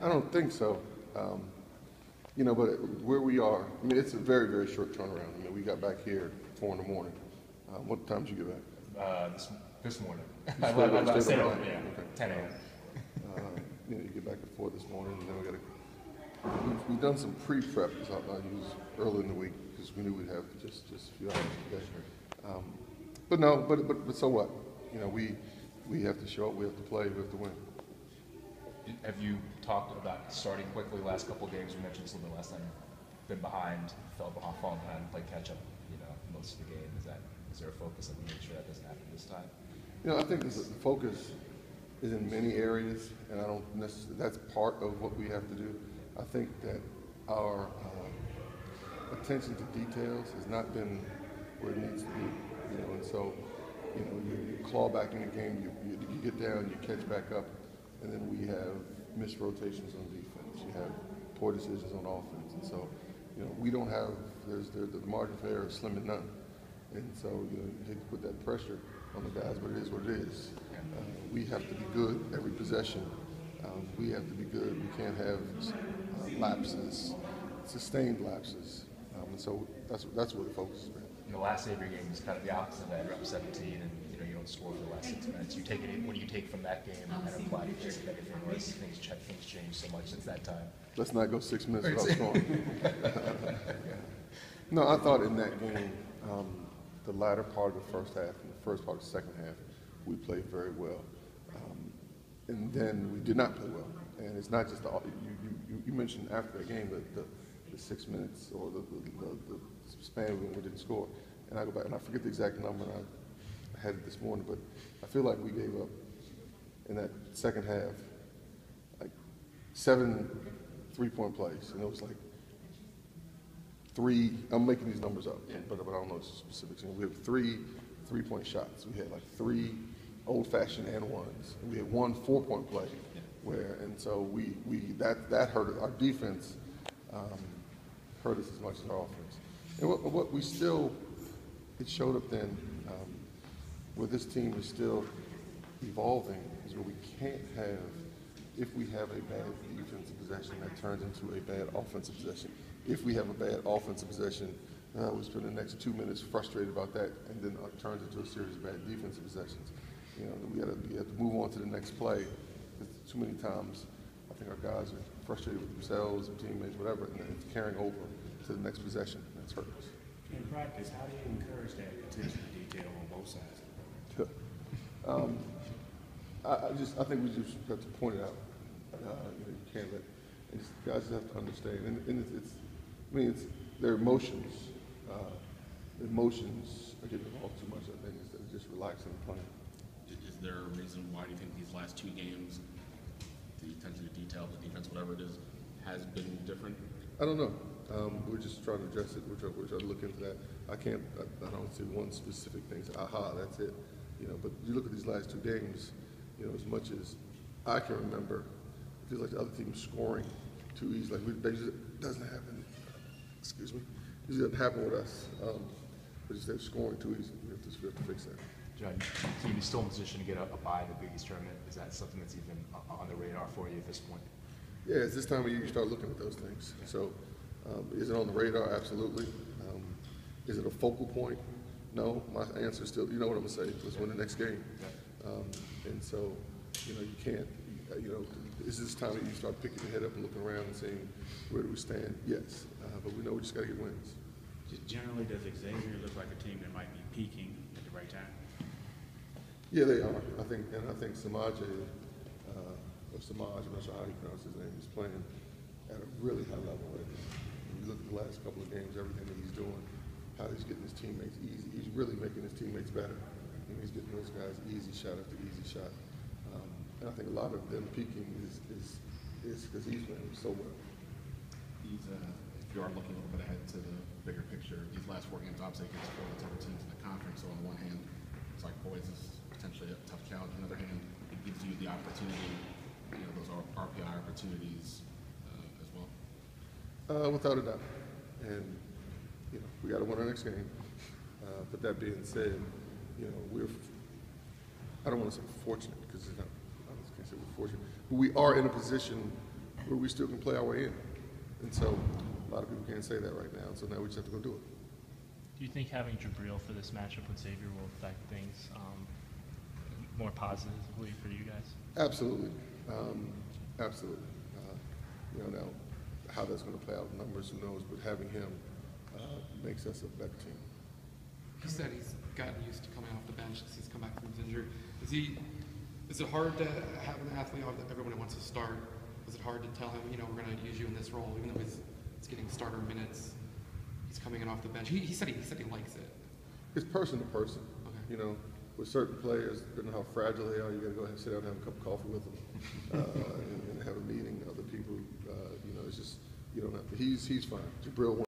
I don't think so. You know, but where we are, I mean, it's a very, very short turnaround. I mean, we got back here 4 in the morning. What time did you get back? This morning. You I stayed stayed up up, late? yeah, Okay. 10 a.m. You know, you get back at 4 this morning, and then we've done some pre-prep, as I used early in the week, because we knew we'd have just a few hours today. But no, but so what? You know, we have to show up, we have to play, we have to win. Have you talked about starting quickly last couple of games? You mentioned something last time. Been behind, fallen behind, played catch up. You know, most of the game. Is there a focus that we make sure that doesn't happen this time? You know, I think the focus is in many areas, and I don't necessarily. That's part of what we have to do. I think that our attention to details has not been where it needs to be. You know, and so, you know, you claw back in the game, you get down, you catch back up. And then we have missed rotations on defense. You have poor decisions on offense. And so, you know, we don't have, the margin for error is slim and none. And so, you know, you hate to put that pressure on the guys, but it is what it is. We have to be good every possession. We have to be good. We can't have lapses, sustained lapses. And so that's where the focus has been. In the last Xavier game is kind of the opposite of that. You're up 17 and you don't score for the last 6 minutes. You take it. What do you take from that game and apply it to the game? Where things changed so much since that time. Let's not go 6 minutes without scoring. No, I thought in that game, the latter part of the first half and the first part of the second half, we played very well, and then we did not play well. And it's not just you mentioned after that game the 6 minutes or the span when we didn't score. And I go back and I forget the exact number. And I had it this morning, but I feel like we gave up in that second half like 7 3-point plays, and it was like 3. I'm making these numbers up, but I don't know the specifics. We have 3 3-point shots. We had like 3 old-fashioned and ones. And we had 1 4-point play, and so that hurt our defense. Hurt us as much as our offense. And what we still, it showed up then, where this team is still evolving, is where we can't have, if we have a bad defensive possession, that turns into a bad offensive possession. If we have a bad offensive possession, we spend the next 2 minutes frustrated about that, and then it turns into a series of bad defensive possessions. You know, we have to move on to the next play. Too many times, I think our guys are frustrated with themselves, their teammates, whatever, and then it's carrying over to the next possession. That's hurt us. In practice, how do you encourage that attention to detail on both sides? I think we just have to point it out. You can't let guys just have to understand, and it's their emotions. Emotions are getting involved too much. I think instead of just relaxing and playing. Is there a reason why do you think these last 2 games, the attention to detail, the defense, whatever it is, has been different? I don't know. We're just trying to address it. We're trying to look into that. I don't see one specific thing. Say, aha, that's it. You know, but you look at these last 2 games. You know, as much as I can remember, it feels like the other team scoring too easy. Like it doesn't happen. Excuse me. It doesn't happen with us. But just they're scoring too easy. We have to fix that. John, team is still in position to get a bye in the Big East tournament. Is that something that's even on the radar for you at this point? Yeah, it's this time of year you start looking at those things. So, is it on the radar? Absolutely. Is it a focal point? No. My answer is still, you know what I'm going to say, let's win the next game. And so, you know, you can't, you know, is this time that you start picking your head up and looking around and saying, where do we stand? Yes. But we know we just got to get wins. Just generally, does Xavier look like a team that might be peaking at the right time? Yeah, they are. I think Samaj, I'm not sure how you pronounce his name, is playing at a really high level right now. When you look at the last couple of games, everything that he's doing, how he's getting his teammates easy. He's really making his teammates better. And he's getting those guys easy shot after easy shot. And I think a lot of them peaking is because he's playing so well. If you are looking a little bit ahead to the bigger picture, these last 4 games obviously against 4 of the tougher teams in the conference. So on the one hand, it's like, boys, this is potentially a tough challenge. On the other hand, it gives you the opportunity, you know, those RPI opportunities as well. Without a doubt. And, you know, we got to win our next game. But that being said, you know, I don't want to say fortunate because it's not, I can't say we're fortunate, but we are in a position where we still can play our way in. And so a lot of people can't say that right now. So now we just have to go do it. Do you think having Jabril for this matchup with Xavier will affect things more positively for you guys? Absolutely. Absolutely. You know, now how that's going to play out in numbers, who knows, but having him makes us a better team. He said he's gotten used to coming off the bench since he's come back from his injury. Is it hard to have an athlete that everyone wants to start? Is it hard to tell him, you know, we're going to use you in this role, even though he's getting starter minutes? He's coming in off the bench. He said he likes it. It's person to person. Okay. You know, with certain players, depending on how fragile they are, you got to go ahead and sit down and have a cup of coffee with them and have a meeting. Other people, you know, it's just you don't have to. He's fine. Jabril